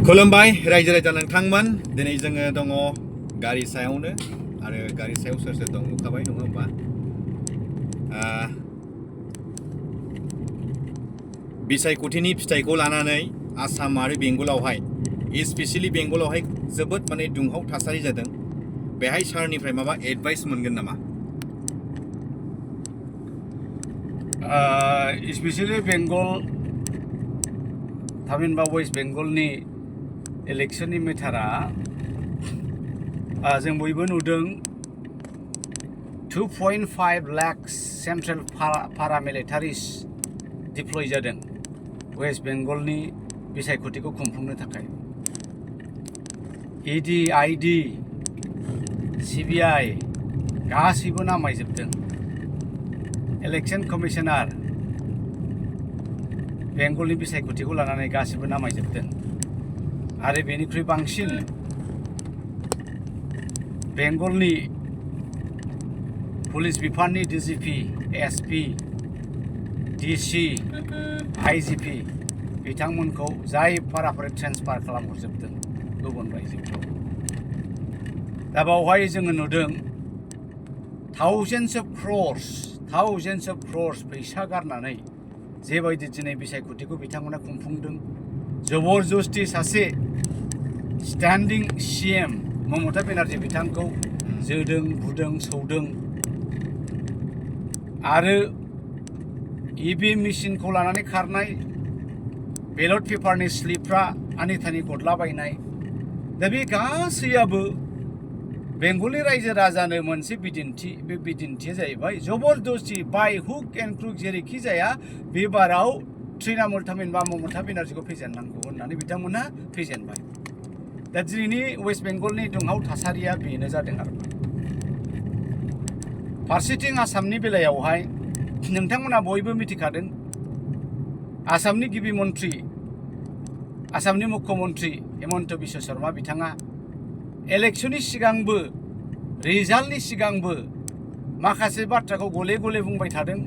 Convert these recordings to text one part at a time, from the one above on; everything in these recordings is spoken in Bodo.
खुलुमबाय रायजो राजा नोंथांमोन दिनै जोङो दङ गारि सायावनो आरो गारि सायाव सोर सोर दं नुखाबाय नङा होमबा बिसायख'थिनि फिथाइखौ लानानै आसाम आरो बेंगलावहाय स्पेसियेलि बेंगलावहाय जोबोद माने दुंहाव थासारि जादों बेहाय सारनिफ्राय माबा एडभाइस मोनगोन नामा स्पेसियेलि बेंगल थामहिनबा वेस्ट बेंगलनि इलेक्शननि मेटारा जों बयबो नुदों 2.5 लाख सेन्ट्रेल पारामिलिटारिस डिप्लय जादों वेस्ट बेंगलनि बिसायख'थिखौ खुंफुंनो थाखाय इडि आइडि सिबिआइ गासैबो नामायजोबदों इलेक्शन कमिशनार बेंगलनि बिसायख'थिखौ लानानै गासैबो नामायजोबदों आरो बेनिख्रुइ बांसिन बेंगलनि पुलिस बिफाननि डिजिपि एसपि डिसि आइजिपि बिथांमोनखौ जाय फाराफोर ट्रेन्सफार खालामहरजोबदों गुबुन रायजोफ्राव दा बावहाय जोङो नुदों थाउजेन्ड्स अफ क्र'र्स फैसा गारनानै जेबायदि दिनै बिसायख'थिखौ बिथांमोना खुंफुंदों जबरदस्ति सासे स्टेन्डिं सिएम ममता बेनार्जी बिथांखौ जोदों बुदों सौदों आरो इभिएम मेसिनखौ लानानै खारनाय बेलट पेपारनि स्लिपफ्रा आनिथानि गदलाबायनाय दा बे गासैयाबो बेंगलनि रायजो राजानो मोनसे बिदिन्थि बे बिदिन्थिया जाहैबाय जबरदस्ति बाय हुक एन्ड क्रुक जेरैखि जाया बे बाराव तृणमूल थामहिनबा ममता बेनार्जीखौ फेजेननांगौ होननानै बिथांमोनहा फेजेनबाय दा दिनैनि वेस्ट बेंगलनि दुंहाव थासारिया बेनो जादों आरो फारसेथिं आसामनि बेलायावहाय नोंथांमोना बयबो मिथिखादों आसामनि गिबि मन्थ्रि आसामनि मुख्यमन्थ्रि हेमन्त बिश्व शर्मा बिथाङा इलेक्शननि सिगांबो रिजाल्टनि सिगांबो माखासे बाथ्राखौ गले गले बुंबाय थादों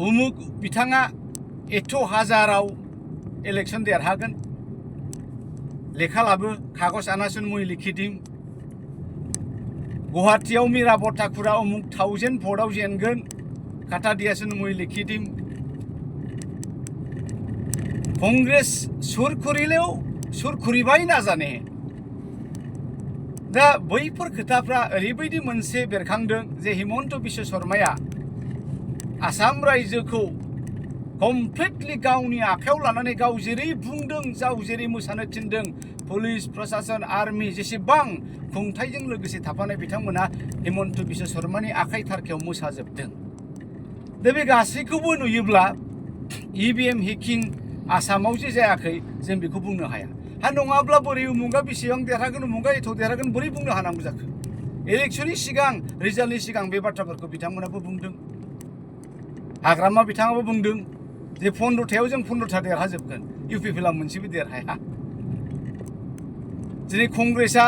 उमुक बिथाङा एथ' हाजाराव इलेक्शन देरहागोन लेखा लाबो कागज आनासुन मुहि लिखिदिं गुवाहाटीयाव मीरा बटाकुरा उमुक 1000 भटआव जेनगोन काटा दियासुन मुहि लिखिदिं कंग्रेस सुर खुरिबाय नाजाने दा बैफोर खोथाफ्रा ओरैबायदि मोनसे बेरखांदों जे हेमन्त बिश्व शर्माया आसाम रायजोखौ कमप्लिटलि गावनि आखायाव लानानै गाव जेरै बुंदों गाव जेरै मोसानो थिनदों पुलिस प्रशासन आर्मि जेसेबां खुंथायजों लोगोसे थाफानाय बिथांमोना हेमन्त बिश्व शर्मानि आखाइ थारखायाव मोसाजोबदों दा बे गासैखौबो नुयोब्ला इभिएम हेकिं आसामाव जे जायाखै जों बेखौ बुंनो हाया हा नङाब्ला बोरै उमुगा बेसेबां देरहागोन उमुगा एथ' देरहागोन बोरै बुंनो हानांगौ जाखो इलेक्शननि सिगां रिजाल्टनि सिगां बे बाथ्राफोरखौ बिथांमोनाबो बुंदों हाग्रामा बिथाङाबो बुंदों जे 15थायाव जों 15था देरहाजोबगोन इउपिपिएलआ मोनसेबो देरहाया दिनै कंग्रेसआ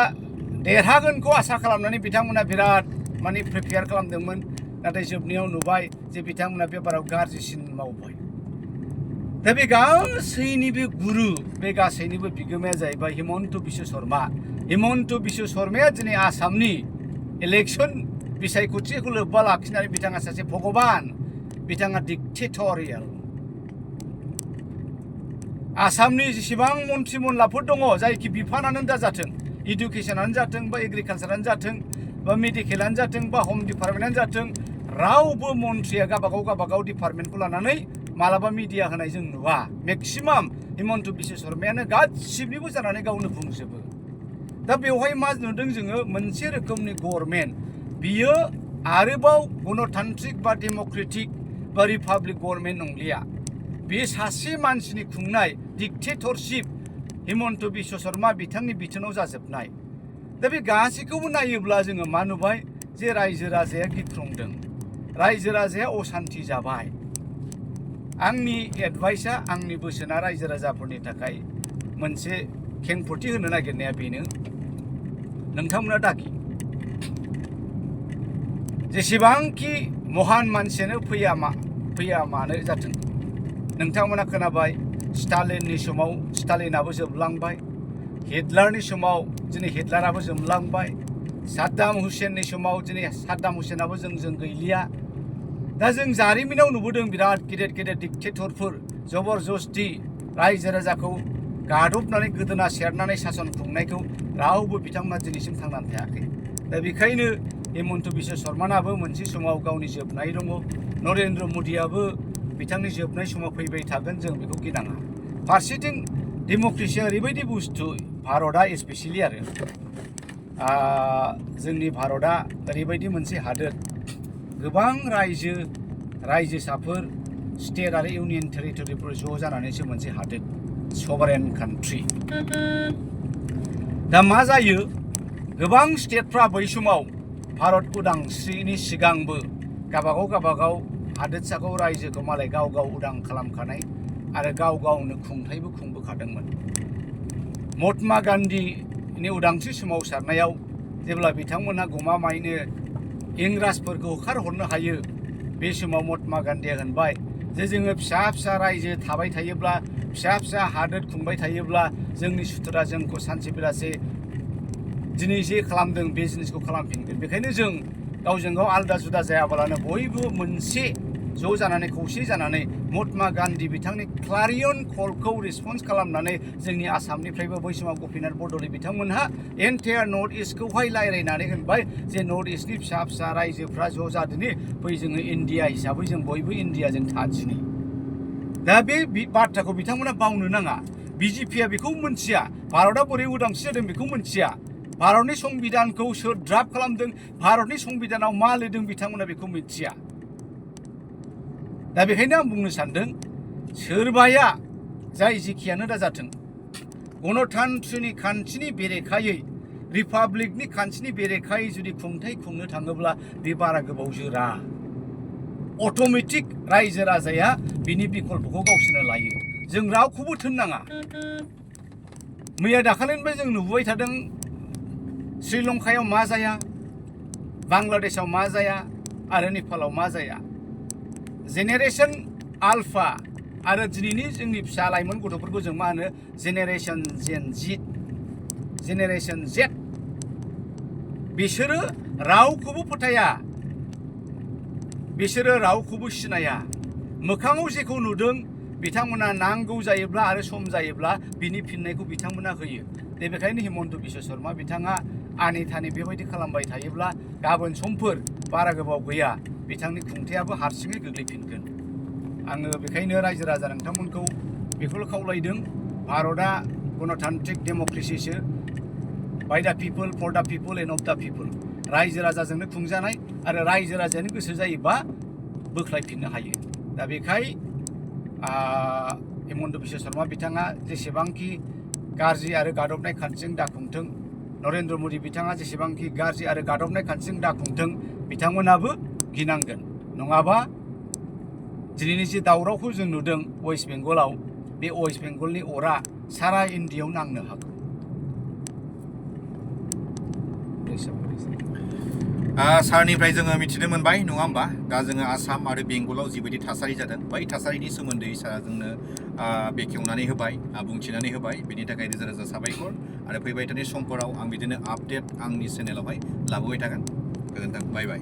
देरहागोनखौ आसा खालामनानै बिथांमोना बिराद माने प्रिपेयार खालामदोंमोन नाथाय जोबनायाव नुबाय जे बिथांमोना बे बाराव गाज्रिसिन मावबाय दा बे गासैनिबो गुरु बे गासैनिबो बिगोमाया जाहैबाय हेमन्त बिश्व शर्माया दिनै आसामनि इलेक्शन बिसायख'थिखौ लोब्बा लाखिनानै बिथाङा सासे भगबान बिथाङा डिक्टेटरियेल आसामनि जेसेबां मन्थ्रि मनलाफोर दङ जायखि बिफानानो दाजाथों इडुकेसनानो जाथों बा एग्रिकालसारानो जाथों बा मेडिकेलानो जाथों बा हम डिपार्टमेन्टआनो जाथों रावबो मन्थ्रिया गावबागाव डिपार्टमेन्टखौ लानानै मालाबा मिडिया होनाय जों नुवा मेक्सिमाम हेमन्त बिश्व शर्मायानो गासिबनिबो जानानै गावनो बुंजोबो दा बेवहाय मा नुदों जोङो मोनसे रोखोमनि गभर्नमेन्ट बियो आरोबाव गणतान्त्रिक बा डेम'क्रेटिक बा रिपाब्लिक गभर्नमेन्ट नंलिया बे सासे मानसिनि खुंनाय डिक्टेटरशिप हेमन्त बिश्व शर्मा बिथांनि बिथोनाव जाजोबनाय दा बे गासैखौबो नायोब्ला जोङो मा नुबाय जे रायजो राजाया गिख्रंदों रायजो राजाया असान्ति जाबाय आंनि एडभाइसआ आंनि बोसोना रायजो राजाफोरनि थाखाय मोनसे खेंफोरथि होनो नागिरनाया बेनो नोंथांमोना दागि जेसेबांखि महान मानसियानो फैया मानो जाथों नोंथांमोना खोनाबाय स्टालिननि समाव स्टालिनाबो जोबलांबाय, हिटलारनि समाव दिनै हिटलाराबो जोबलांबाय, साद्दाम हुसेननि समाव दिनै साद्दाम हुसेनाबो जों गैलिया। दा जों जारिमिनाव नुबोदों बिराद गेदेर गेदेर डिक्टेटरफोर जबरदस्ति रायजो राजाखौ गादबनानै गोदोना सेरनानै सासन खुंनायखौ रावबो बिथांमोना दिनैसिम थांनानै थायाखै। दा बेखायनो हिमन्त बिश्व शर्मानाबो मोनसे समाव गावनि जोबनाय दङ, नरेन्द्र मदियाबो बिथांनि जोबनाय समाव फैबाय थागोन, जों बेखौ गिनाङा। फारसेथिं डेम'क्रेसिया ओरैबायदि बुस्थु, भारतआ स्पेसियेलि आरो जोंनि भारतआ ओरैबायदि मोनसे हादोर, गोबां रायजोसाफोर स्टेट आरो इउनियन टेरिटरिफोर ज' जानानैसो मोनसे हादोर, सभारेन कान्ट्रि। दा मा जायो, गोबां स्टेटफ्रा बै समाव भारत उदांस्रिनि सिगांबो गावबागाव हादोरसाखौ रायजोखौ मालाय गाव उदां खालामखानाय आरो गाव गावनो खुंथायबो खुंबोखादोंमोन। महात्मा गान्धीनि उदांस्रि सोमावसारनायाव जेब्ला बिथांमोनहा गमामायैनो इंराजफोरखौ होखारहरनो हायो, बे समाव महात्मा गान्धीया होनबाय जे जोङो फिसा रायजो थाबाय थायोब्ला, फिसा हादोर खुंबाय थायोब्ला जोंनि सुथुरा जोंखौ सानसे बेलासे दिनै जे खालामदों बे जिनिसखौ खालामफिनगोन। बेखायनो जों गावजों गाव आलादा जुदा जायाबालानो बयबो मोनसे ज' जानानै खौसे जानानै महात्मा गान्धी बिथांनि क्लारियन कलखौ रिसपन्स खालामनानै जोंनि आसामनिफ्रायबो बै समाव गपिनाथ बरदलै बिथांमोनहा एन्टायार नर्थ इस्टखौहाय रायज्लायनानै होनबाय जे नर्थ इस्टनि फिसा रायजोफ्रा ज' जादोनि, फै जोङो इन्डिया हिसाबै जों बयबो इन्डियाजों थादिनि। दा बे बाथ्राखौ बिथांमोना बावनो नाङा। बिजेपिया बेखौ मोनथिया, भारतआ बोरै उदांस्रि जादों बेखौ मोनथिया, भारतनि संबिधानखौ सोर ड्राफ्ट खालामदों, भारतनि संबिधानाव मा लिरदों बिथांमोना बेखौ मिथिया। दा बेखायनो आं बुंनो सानदों, सोरबाया जाय जेखियानो दा जाथों, गणतन्त्रनि खान्थिनि बेरेखायै, रिपाब्लिकनि खान्थिनि बेरेखायै जुदि खुंथाय खुंनो थाङोब्ला बे बारा गोबाव जोरा। अट'मेटिक रायजो राजाया बिनि बिकल्पखौ गावसोरनो लायो। जों रावखौबो थोननाङा। मैया दाखालिनिफ्राय जों नुबोबाय थादों श्रीलंकायाव मा जाया, बांलादेशआव मा जाया आरो नेपालाव मा जाया। जेनेरेशन आल्फा आरो दिनैनि जोंनि फिसा लाइमोन गथ'फोरखौ जों मा होनो, जेनेरेशन जेड। बिसोरो रावखौबो फोथाया, बिसोरो रावखौबो सिनाया। मोखाङाव जेखौ नुदों बिथांमोना नांगौ जायोब्ला आरो सम जायोब्ला बिनि फिननायखौ बिथांमोना होयो। बेखायनो हिमन्त बिश्व शर्मा बिथाङा आनि थानि बेबायदि खालामबाय थायोब्ला गाबोन समफोर बारा गोबाव गैया बिथांनि खुंथायाबो हारसिङै गोग्लैफिनगोन। आङो बेखायनो रायजो राजा नोंथांमोनखौ बेखौल' खावलायदों, भारतआ गणतान्त्रिक डेम'क्रेसिसो, बाय दा पिपोल फर दा people and of the people. रायजो राजाजोंनो खुंजानाय आरो रायजो राजायानो गोसो जायोबा बोख्लायफिननो हायो। दा बेखाय हिमन्त बिश्व शर्मा बिथाङा जेसेबांखि गाज्रि आरो गादबनाय खान्थिजों दाखुंथों, नरेन्द्र मदि बिथाङा जेसेबांखि गाज्रि आरो गादबनाय खान्थिजों दाखुंथों, बिथांमोनाबो गिनांगोन। नङाबा दिनैनि जे दावरावखौ जों नुदों वेस्ट बेंगलाव, बे वेस्ट बेंगलनि अरा सारा इन्डियायाव नांनो हागौ। सारनिफ्राय जोङो मिथिनो मोनबाय, नङा होमबा? दा जोङो आसाम आरो बेंगलाव जिबायदि थासारि जादों, बै थासारिनि सोमोन्दै सारा जोंनो बेखेवनानै होबाय, बुंथिनानै होबाय। बेनि थाखाय रोजा रोजा साबायखर। आरो फैबाय थानाय समफोराव आं बिदिनो आपडेट आंनि चेनेलावहाय लाबोबाय थागोन। गोजोन्थों, बाय बाय।